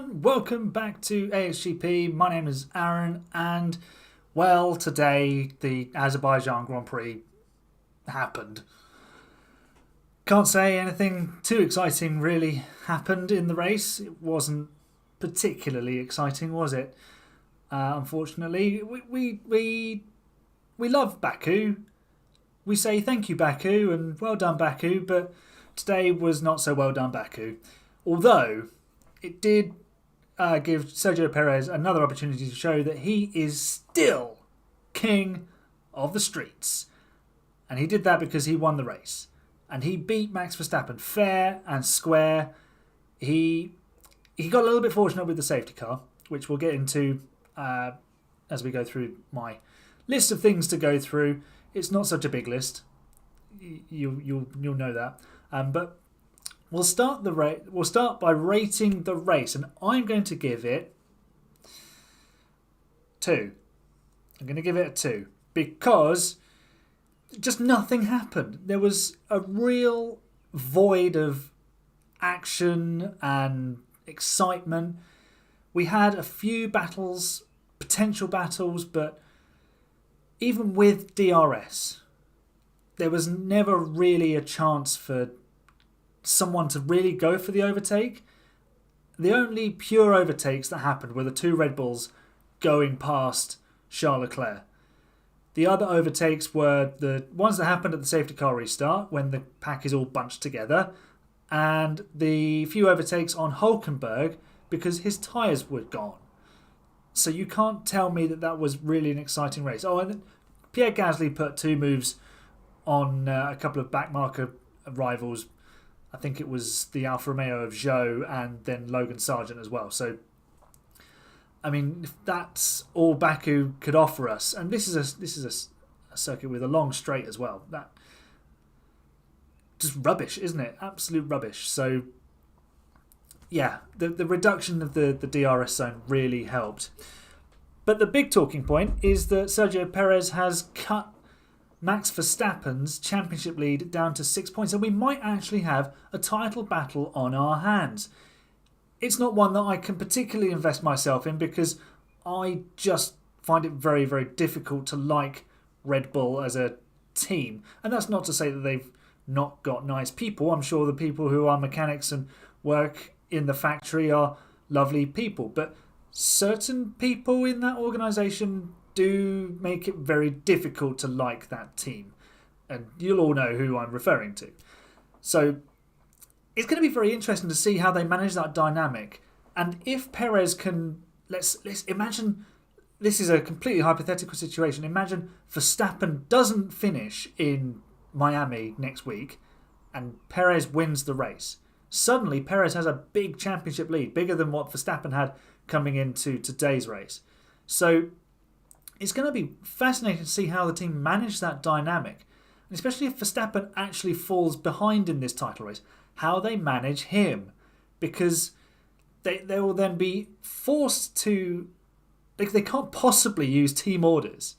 everyone, welcome back to ASGP. My name is Aaron, and well, today the Azerbaijan Grand Prix happened. Can't say anything too exciting really happened in the race. It wasn't particularly exciting, was it? Unfortunately, we love Baku. We say thank you, Baku, and well done, Baku, but today was not so well done, Baku. Although it did give Sergio Perez another opportunity to show that he is still king of the streets. And he did that because he won the race. And he beat Max Verstappen fair and square. He got a little bit fortunate with the safety car, which we'll get into as we go through my list of things to go through. It's not such a big list. You'll know that. But we'll start by rating the race, and I'm going to give it 2. I'm going to give it a 2 because just nothing happened. There was a real void of action and excitement. We had a few battles, potential battles, but even with DRS, there was never really a chance for someone to really go for the overtake. The only pure overtakes that happened were the 2 Red Bulls going past Charles Leclerc. The other overtakes were the ones that happened at the safety car restart when the pack is all bunched together, and the few overtakes on Hulkenberg because his tyres were gone. So you can't tell me that was really an exciting race. Oh, and Pierre Gasly put 2 moves on a couple of backmarker rivals. I think it was the Alfa Romeo of Zhou and then Logan Sargent as well. So, I mean, if that's all Baku could offer us, and this is a circuit with a long straight as well. That just rubbish, isn't it? Absolute rubbish. So, yeah, the reduction of the DRS zone really helped. But the big talking point is that Sergio Perez has cut Max Verstappen's championship lead down to 6 points, and we might actually have a title battle on our hands. It's not one that I can particularly invest myself in because I just find it very, very difficult to like Red Bull as a team. And that's not to say that they've not got nice people. I'm sure the people who are mechanics and work in the factory are lovely people. But certain people in that organisation do make it very difficult to like that team. And you'll all know who I'm referring to. So it's going to be very interesting to see how they manage that dynamic. And if Perez can... Let's imagine... This is a completely hypothetical situation. Imagine Verstappen doesn't finish in Miami next week and Perez wins the race. Suddenly, Perez has a big championship lead, bigger than what Verstappen had coming into today's race. So it's going to be fascinating to see how the team manage that dynamic. And especially if Verstappen actually falls behind in this title race, how they manage him. Because they will then be forced to... They can't possibly use team orders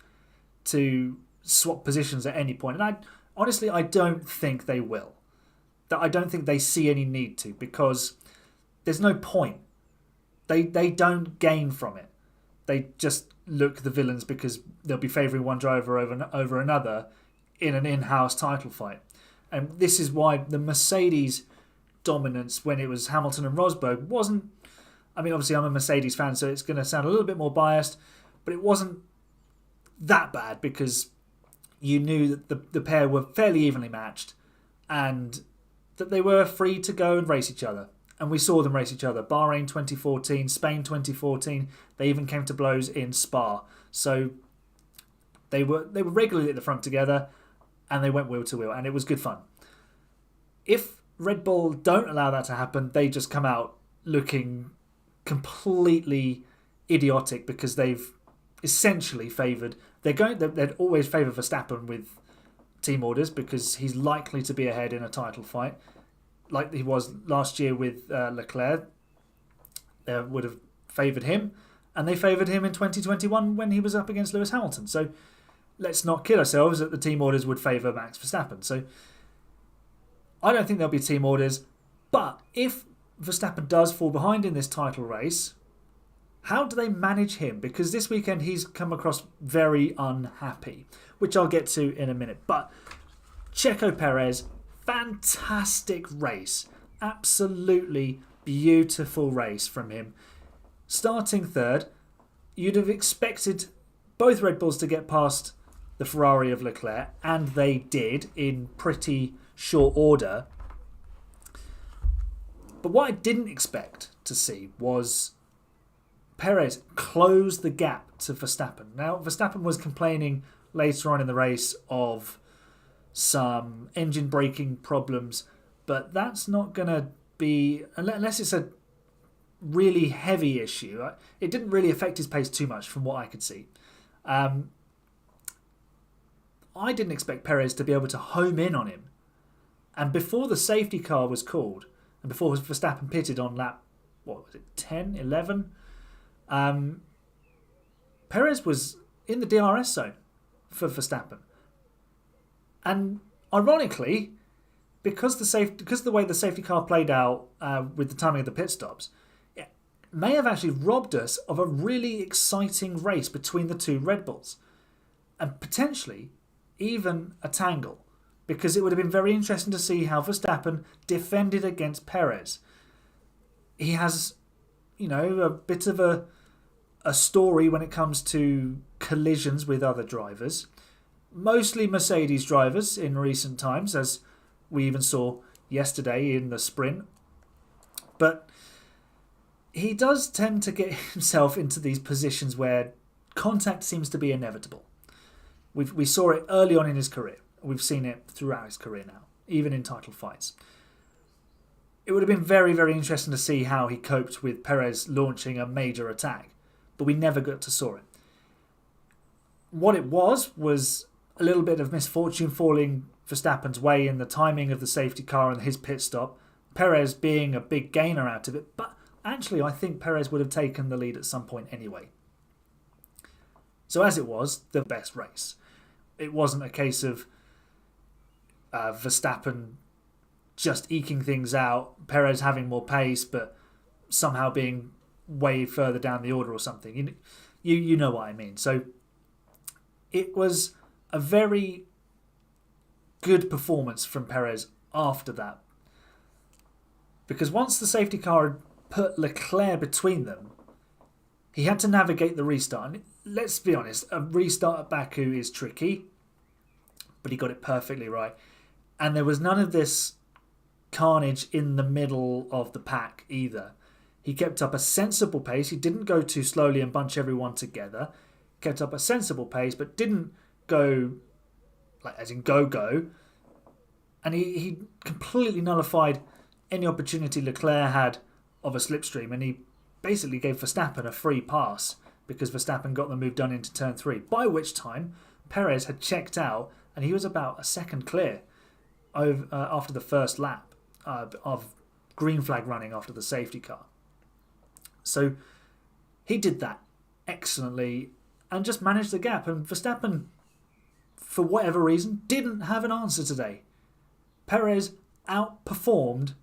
to swap positions at any point. And I don't think they will. I don't think they see any need to, because there's no point. They don't gain from it. They just look the villains because they'll be favouring one driver over another in an in-house title fight. And this is why the Mercedes dominance when it was Hamilton and Rosberg wasn't... I mean, obviously I'm a Mercedes fan, so it's going to sound a little bit more biased, but it wasn't that bad because you knew that the pair were fairly evenly matched and that they were free to go and race each other. And we saw them race each other. Bahrain 2014, Spain 2014. They even came to blows in Spa. So they were regularly at the front together, and they went wheel to wheel, and it was good fun. If Red Bull don't allow that to happen, they just come out looking completely idiotic because they've essentially favoured. They'd always favour Verstappen with team orders because he's likely to be ahead in a title fight, like he was last year with Leclerc. They would have favoured him, and they favoured him in 2021 when he was up against Lewis Hamilton. So let's not kid ourselves that the team orders would favour Max Verstappen. So I don't think there'll be team orders, but if Verstappen does fall behind in this title race, how do they manage him? Because this weekend he's come across very unhappy, which I'll get to in a minute. But Checo Perez, fantastic race. Absolutely beautiful race from him. Starting third, you'd have expected both Red Bulls to get past the Ferrari of Leclerc, and they did in pretty short order. But what I didn't expect to see was Perez close the gap to Verstappen. Now, Verstappen was complaining later on in the race of some engine braking problems, but that's not going to be, unless it's a really heavy issue. It didn't really affect his pace too much from what I could see. I didn't expect Perez to be able to home in on him. And before the safety car was called, and before Verstappen pitted on lap, 10, 11? Perez was in the DRS zone for Verstappen. And ironically, because of the way the safety car played out with the timing of the pit stops, it may have actually robbed us of a really exciting race between the two Red Bulls. And potentially even a tangle. Because it would have been very interesting to see how Verstappen defended against Perez. He has, a bit of a story when it comes to collisions with other drivers. Mostly Mercedes drivers in recent times, as we even saw yesterday in the sprint. But he does tend to get himself into these positions where contact seems to be inevitable. We saw it early on in his career. We've seen it throughout his career now, even in title fights. It would have been very, very interesting to see how he coped with Perez launching a major attack, but we never got to saw it. What it was a little bit of misfortune falling Verstappen's way in the timing of the safety car and his pit stop, Perez being a big gainer out of it, but actually I think Perez would have taken the lead at some point anyway. So as it was, the best race. It wasn't a case of Verstappen just eking things out, Perez having more pace, but somehow being way further down the order or something. You know what I mean. So it was a very good performance from Perez after that. Because once the safety car had put Leclerc between them, he had to navigate the restart. And let's be honest, a restart at Baku is tricky, but he got it perfectly right. And there was none of this carnage in the middle of the pack either. He kept up a sensible pace. He didn't go too slowly and bunch everyone together. Kept up a sensible pace, but didn't go, as in go. And he completely nullified any opportunity Leclerc had of a slipstream. And he basically gave Verstappen a free pass because Verstappen got the move done into turn 3. By which time, Perez had checked out and he was about a second clear after the first lap of green flag running after the safety car. So he did that excellently and just managed the gap. And Verstappen, for whatever reason, didn't have an answer today. Perez outperformed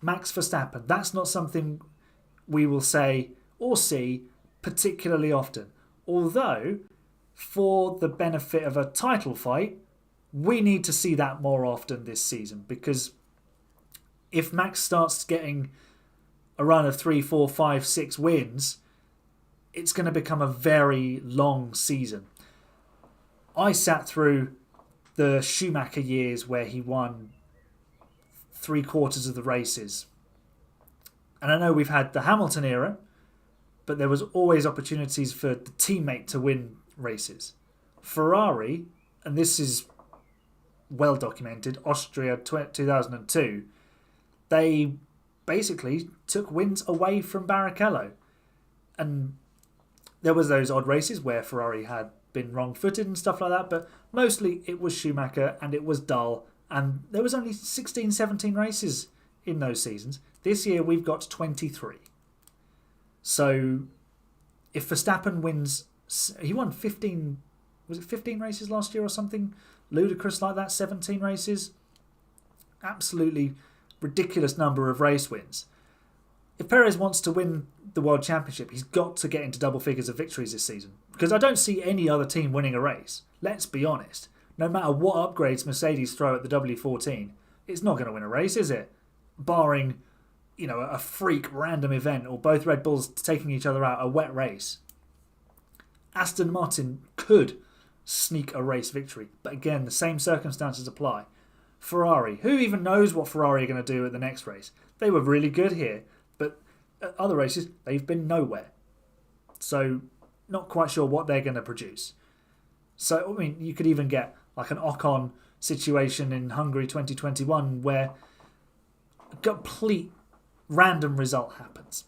Max Verstappen. That's not something we will say or see particularly often. Although, for the benefit of a title fight, we need to see that more often this season, because if Max starts getting a run of 3, 4, 5, 6 wins, it's going to become a very long season. I sat through the Schumacher years where he won 3/4 of the races. And I know we've had the Hamilton era, but there was always opportunities for the teammate to win races. Ferrari, and this is well documented, Austria 2002, they basically took wins away from Barrichello. And there was those odd races where Ferrari had been wrong-footed and stuff like that, but mostly it was Schumacher and it was dull, and there was only 16, 17 races in those seasons. This year we've got 23. So if Verstappen wins, he won 15, was it 15 races last year or something ludicrous like that, 17 races? Absolutely ridiculous number of race wins. if Perez wants to win the World Championship, he's got to get into double figures of victories this season. Because I don't see any other team winning a race. Let's be honest. No matter what upgrades Mercedes throw at the W14, it's not going to win a race, is it? Barring, a freak random event or both Red Bulls taking each other out, a wet race. Aston Martin could sneak a race victory. But again, the same circumstances apply. Ferrari, who even knows what Ferrari are going to do at the next race? They were really good here, but at other races, they've been nowhere. So, not quite sure what they're going to produce. So, you could even get like an Ocon situation in Hungary 2021 where a complete random result happens.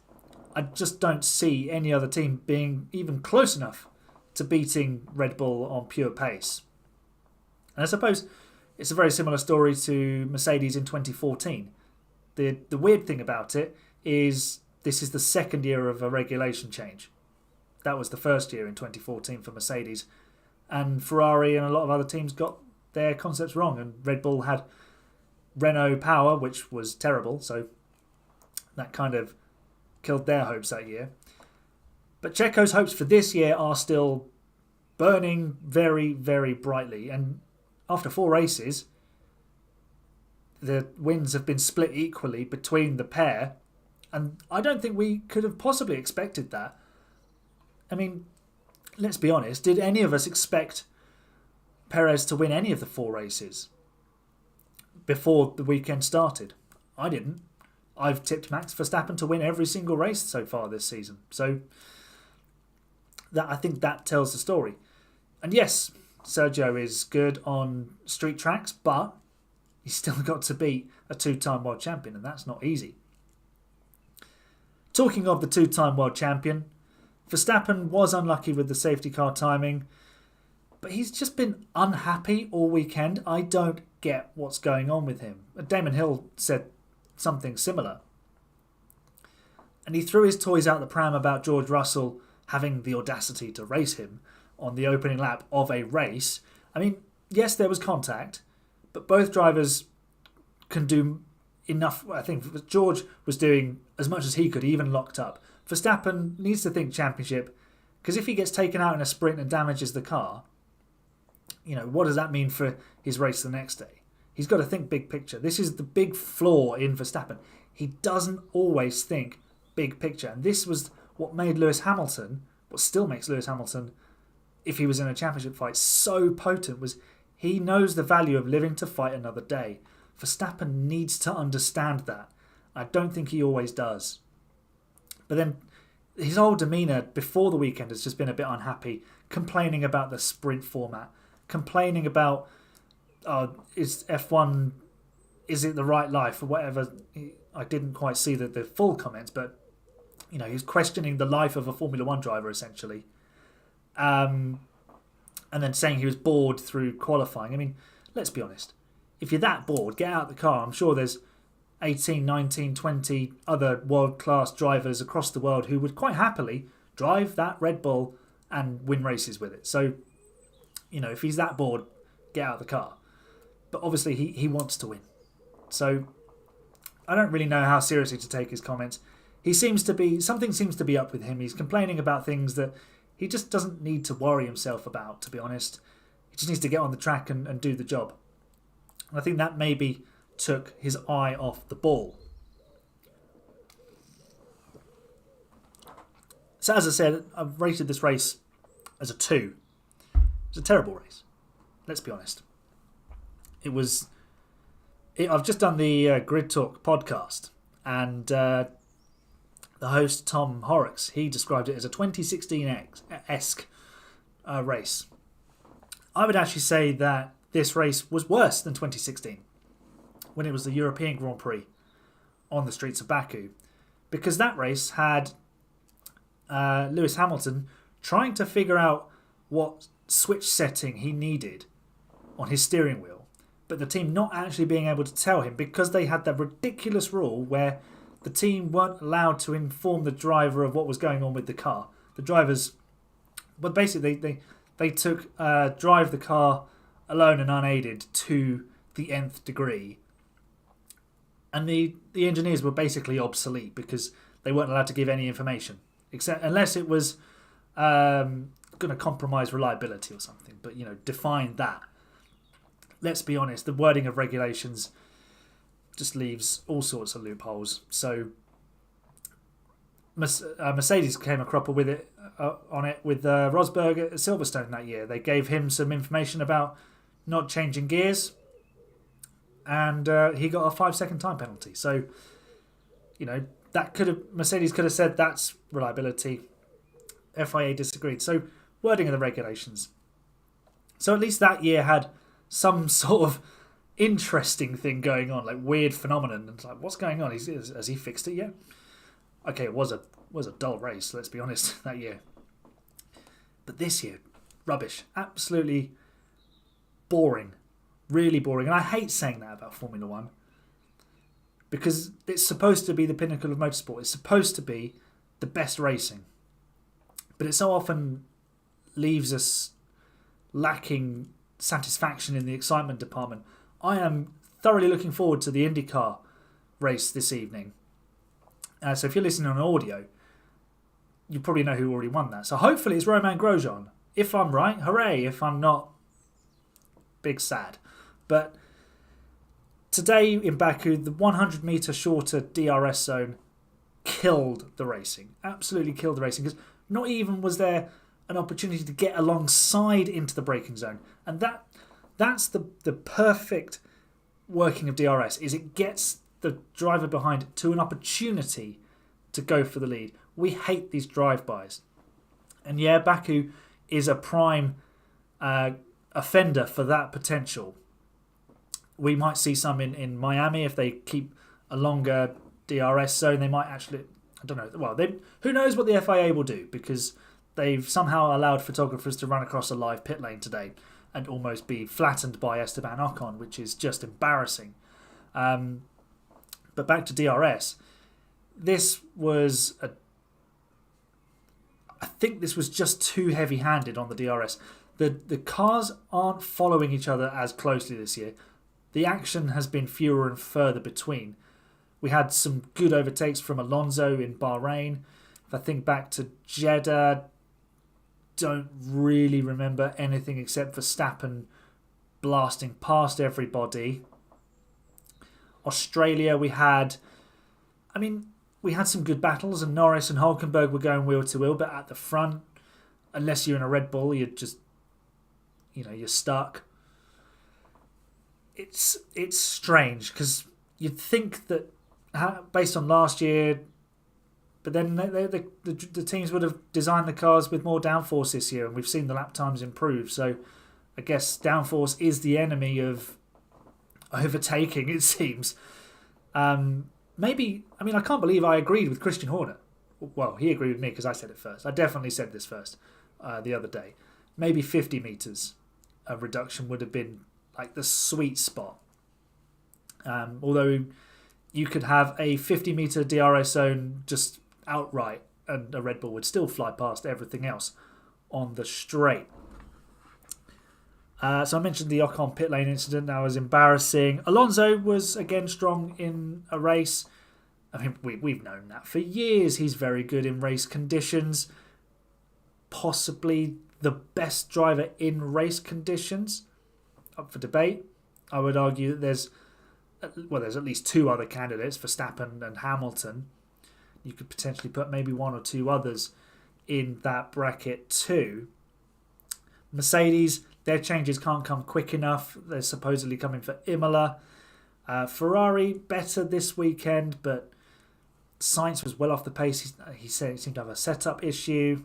I just don't see any other team being even close enough to beating Red Bull on pure pace. And I suppose it's a very similar story to Mercedes in 2014. The weird thing about it is this is the second year of a regulation change. That was the first year in 2014 for Mercedes. And Ferrari and a lot of other teams got their concepts wrong. And Red Bull had Renault power, which was terrible. So that kind of killed their hopes that year. But Checo's hopes for this year are still burning very, very brightly. And after 4 races, the wins have been split equally between the pair. And I don't think we could have possibly expected that. Let's be honest. Did any of us expect Perez to win any of the 4 races before the weekend started? I didn't. I've tipped Max Verstappen to win every single race so far this season. So I think that tells the story. And yes, Sergio is good on street tracks, but he's still got to beat a 2-time world champion, and that's not easy. Talking of the 2-time world champion, Verstappen was unlucky with the safety car timing, but he's just been unhappy all weekend. I don't get what's going on with him. Damon Hill said something similar. And he threw his toys out the pram about George Russell having the audacity to race him on the opening lap of a race. Yes, there was contact, but both drivers can do enough. I think George was doing as much as he could, even locked up. Verstappen needs to think championship, because if he gets taken out in a sprint and damages the car, what does that mean for his race the next day? He's got to think big picture. This is the big flaw in Verstappen. He doesn't always think big picture. And this was what made Lewis Hamilton, what still makes Lewis Hamilton, if he was in a championship fight, so potent, was he knows the value of living to fight another day. Verstappen needs to understand that. I don't think he always does. But then his whole demeanour before the weekend has just been a bit unhappy, complaining about the sprint format, complaining about, is F1, is it the right life or whatever. I didn't quite see the full comments, but he's questioning the life of a Formula One driver essentially. And then saying he was bored through qualifying. Let's be honest. If you're that bored, get out of the car. I'm sure there's 18, 19, 20 other world-class drivers across the world who would quite happily drive that Red Bull and win races with it. So, if he's that bored, get out of the car. But obviously he wants to win. So I don't really know how seriously to take his comments. Something seems to be up with him. He's complaining about things that he just doesn't need to worry himself about, to be honest. He just needs to get on the track and do the job. And I think that maybe took his eye off the ball. So as I said, I've rated this race as a 2. It's a terrible race. Let's be honest. I've just done the Grid Talk podcast, and the host Tom Horrocks, he described it as a 2016-esque race. I would actually say that this race was worse than 2016, when it was the European Grand Prix on the streets of Baku, because that race had Lewis Hamilton trying to figure out what switch setting he needed on his steering wheel, but the team not actually being able to tell him because they had that ridiculous rule where the team weren't allowed to inform the driver of what was going on with the car. The drivers, but basically they took drive the car alone and unaided to the nth degree. And the engineers were basically obsolete because they weren't allowed to give any information, except unless it was going to compromise reliability or something. But, define that. Let's be honest, the wording of regulations just leaves all sorts of loopholes. So Mercedes came a cropper with it on it with Rosberg at Silverstone that year. They gave him some information about not changing gears, and he got a 5-second time penalty. So, Mercedes could have said that's reliability. FIA disagreed. So, wording of the regulations. So at least that year had some sort of interesting thing going on, like weird phenomenon. And it's like, what's going on? Has he fixed it yet? Okay, it was a dull race, let's be honest, that year. But this year, rubbish. Absolutely boring. Really boring. And I hate saying that about Formula One, because it's supposed to be the pinnacle of motorsport. It's supposed to be the best racing. But it so often leaves us lacking satisfaction in the excitement department. I am thoroughly looking forward to the IndyCar race this evening. So if you're listening on audio, you probably know who already won that. So hopefully it's Romain Grosjean. If I'm right, hooray. If I'm not, big sad. But today in Baku, the 100 metre shorter DRS zone killed the racing. Absolutely killed the racing. Because not even was there an opportunity to get alongside into the braking zone. And that's the perfect working of DRS, is it gets the driver behind to an opportunity to go for the lead. We hate these drive-bys. And yeah, Baku is a prime offender for that potential. We might see some in Miami if they keep a longer DRS zone. They might actually, I don't know. Well, who knows what the FIA will do, because they've somehow allowed photographers to run across a live pit lane today and almost be flattened by Esteban Ocon, which is just embarrassing. But back to DRS. I think this was just too heavy-handed on the DRS. The cars aren't following each other as closely this year. The action has been fewer and further between. We had some good overtakes from Alonso in Bahrain. If I think back to Jeddah, don't really remember anything except Verstappen blasting past everybody. Australia, we had some good battles, and Norris and Hulkenberg were going wheel to wheel, but at the front, unless you're in a Red Bull, you're just, you're stuck. It's strange, because you'd think that based on last year, but then the teams would have designed the cars with more downforce this year, and we've seen the lap times improve. So I guess downforce is the enemy of overtaking, it seems. Maybe, I can't believe I agreed with Christian Horner. Well, he agreed with me because I said it first. I definitely said this first the other day. Maybe 50 metres of reduction would have been like the sweet spot. Although you could have a 50 metre DRS zone just outright, and a Red Bull would still fly past everything else on the straight. So I mentioned the Ocon pit lane incident. That was embarrassing. Alonso was again strong in a race. We've known that for years. He's very good in race conditions. Possibly the best driver in race conditions. Up for debate. I would argue that there's at least two other candidates, Verstappen and Hamilton. You could potentially put maybe one or two others in that bracket too. Mercedes, their changes can't come quick enough. They're supposedly coming for Imola. Ferrari, better this weekend, but Sainz was well off the pace. He said he seemed to have a setup issue,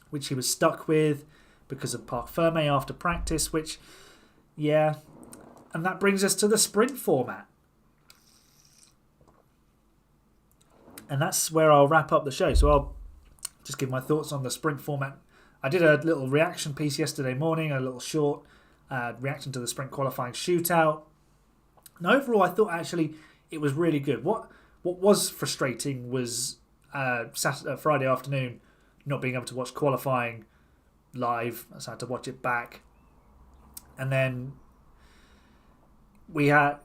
which he was stuck with because of Parc Ferme after practice, which, yeah. And that brings us to the sprint format. And that's where I'll wrap up the show. So I'll just give my thoughts on the sprint format. I did a little reaction piece yesterday morning, a little short reaction to the sprint qualifying shootout. And overall, I thought actually it was really good. What was frustrating was Friday afternoon not being able to watch qualifying live. So I had to watch it back. And then we had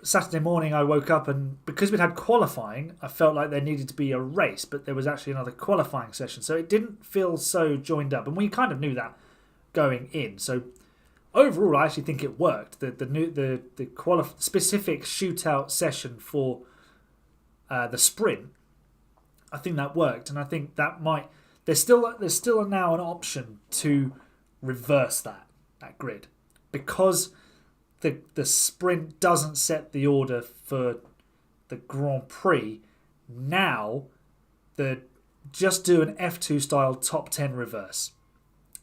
Saturday morning I woke up, and because we'd had qualifying, I felt like there needed to be a race, but there was actually another qualifying session, so it didn't feel so joined up, and we kind of knew that going in. So overall, I actually think it worked. The specific shootout session for the sprint, I think that worked, and I think that might. There's still now an option to reverse that grid, because the sprint doesn't set the order for the Grand Prix. Now, just do an F2 style top 10 reverse.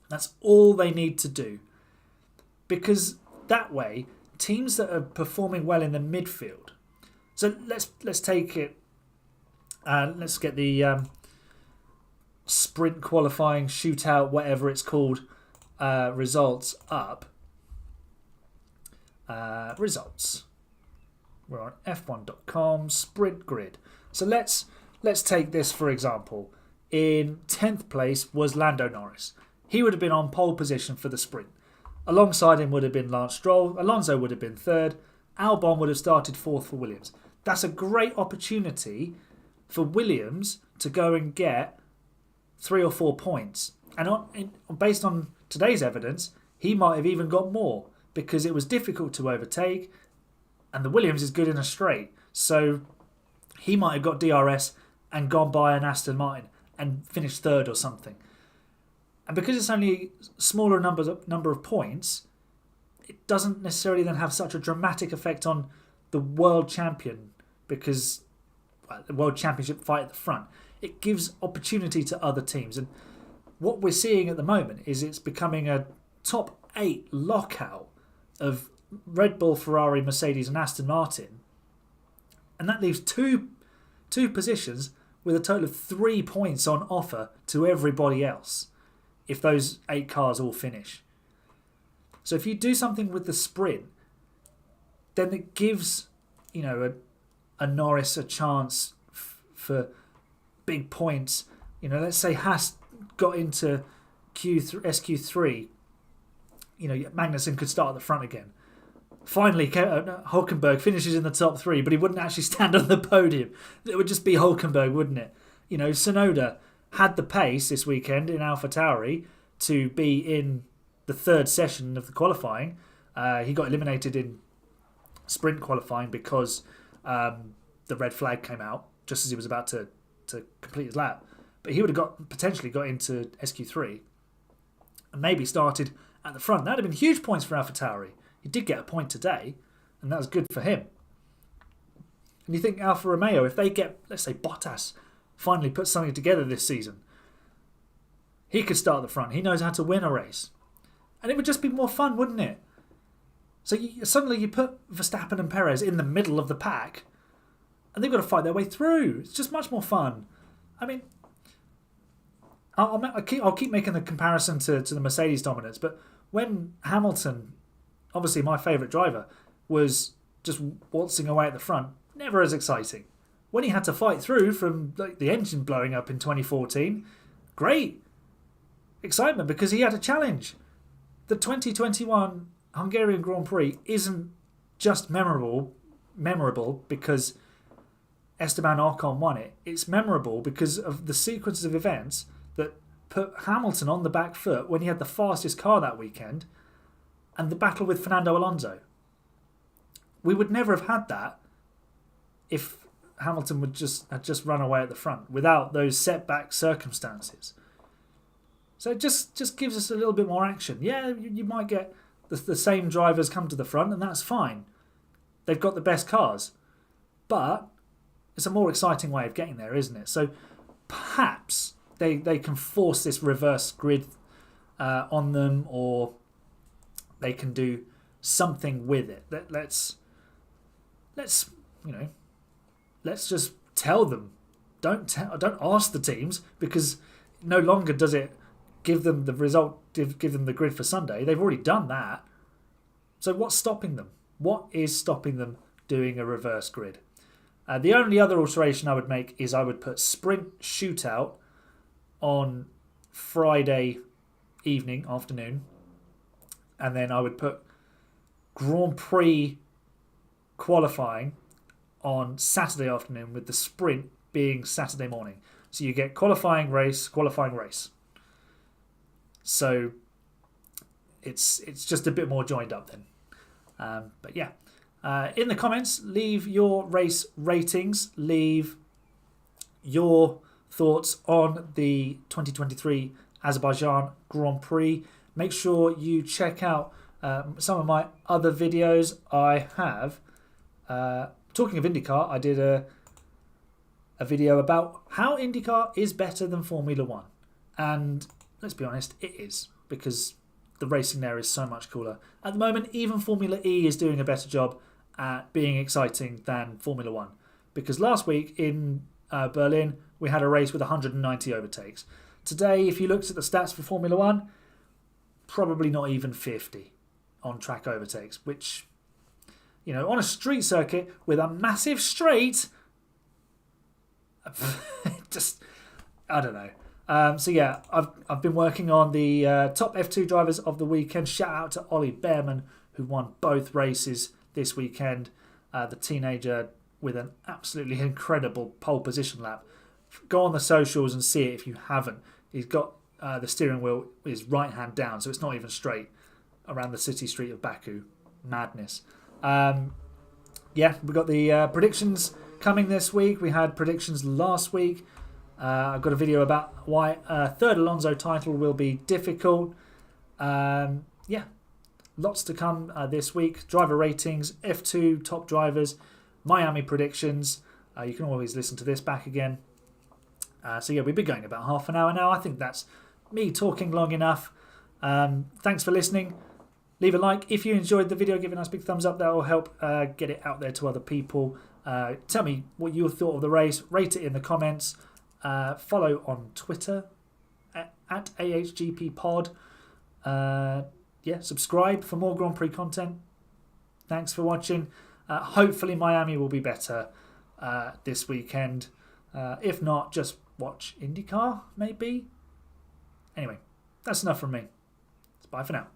That's all they need to do, because that way teams that are performing well in the midfield. So let's take it. Let's get the sprint qualifying shootout, whatever it's called, results up. Results. We're on f1.com sprint grid. So let's take this for example. In 10th place was Lando Norris. He would have been on pole position for the sprint. Alongside him would have been Lance Stroll. Alonso would have been 3rd. Albon would have started 4th for Williams. That's a great opportunity for Williams to go and get 3 or 4 points. And based on today's evidence, he might have even got more, because it was difficult to overtake, and the Williams is good in a straight. So he might have got DRS and gone by an Aston Martin and finished 3rd or something. And because it's only a smaller number of points, it doesn't necessarily then have such a dramatic effect on the world champion, because the world championship fight at the front. It gives opportunity to other teams. And what we're seeing at the moment is it's becoming a top 8 lockout of Red Bull, Ferrari, Mercedes and Aston Martin. And that leaves two positions with a total of 3 points on offer to everybody else if those 8 cars all finish. So if you do something with the sprint, then it gives, a Norris a chance for big points. Let's say Haas got into SQ3. Magnussen could start at the front again. Finally, Hulkenberg finishes in the top 3, but he wouldn't actually stand on the podium. It would just be Hulkenberg, wouldn't it? Tsunoda had the pace this weekend in AlphaTauri to be in the 3rd session of the qualifying. He got eliminated in sprint qualifying because the red flag came out just as he was about to complete his lap. But he would have potentially got into SQ3 and maybe started at the front. That would have been huge points for AlphaTauri. He did get a point today, and that was good for him. And you think Alfa Romeo, if they get, let's say, Bottas finally put something together this season, he could start at the front. He knows how to win a race. And it would just be more fun, wouldn't it? So suddenly you put Verstappen and Perez in the middle of the pack, and they've got to fight their way through. It's just much more fun. I mean, I'll keep making the comparison to the Mercedes dominance, but when Hamilton, obviously my favourite driver, was just waltzing away at the front, never as exciting. When he had to fight through from the engine blowing up in 2014, great excitement because he had a challenge. The 2021 Hungarian Grand Prix isn't just memorable because Esteban Ocon won it. It's memorable because of the sequences of events that put Hamilton on the back foot when he had the fastest car that weekend, and the battle with Fernando Alonso. We would never have had that if Hamilton had just run away at the front without those setback circumstances. So it just gives us a little bit more action. Yeah, you might get the same drivers come to the front, and that's fine. They've got the best cars. But it's a more exciting way of getting there, isn't it? So perhaps they can force this reverse grid on them, or they can do something with it. Let's just tell them. Don't ask the teams, because no longer does it give them the result, give them the grid for Sunday. They've already done that. So what's stopping them? What is stopping them doing a reverse grid? The only other alteration I would make is I would put sprint shootout on Friday afternoon, and then I would put Grand Prix qualifying on Saturday afternoon, with the sprint being Saturday morning. So you get qualifying race. So it's just a bit more joined up then. But yeah, in the comments, leave your race ratings, leave your thoughts on the 2023 Azerbaijan Grand Prix. Make sure you check out some of my other videos I have. Talking of IndyCar, I did a video about how IndyCar is better than Formula One. And let's be honest, it is, because the racing there is so much cooler. At the moment, even Formula E is doing a better job at being exciting than Formula One. Because last week in Berlin, we had a race with 190 overtakes. Today, if you looked at the stats for Formula One, probably not even 50 on-track overtakes, which, you know, on a street circuit with a massive straight, just, I don't know. So yeah, I've been working on the top F2 drivers of the weekend. Shout out to Ollie Behrman, who won both races this weekend. The teenager with an absolutely incredible pole position lap. Go on the socials and see it if you haven't. He's got the steering wheel is right hand down, so it's not even straight around the city street of Baku. Madness. Yeah, we've got the predictions coming this week. We had predictions last week. I've got a video about why a third Alonso title will be difficult. Yeah, lots to come this week. Driver ratings, F2 top drivers, Miami predictions. You can always listen to this back again. So yeah, we've been going about half an hour now. I think that's me talking long enough. Thanks for listening. Leave a like if you enjoyed the video. Give it a nice big thumbs up. That will help get it out there to other people. Tell me what you thought of the race. Rate it in the comments. Follow on Twitter at AHGPpod. Yeah, subscribe for more Grand Prix content. Thanks for watching. Hopefully Miami will be better this weekend. If not, just watch IndyCar, maybe. Anyway, that's enough from me. Bye for now.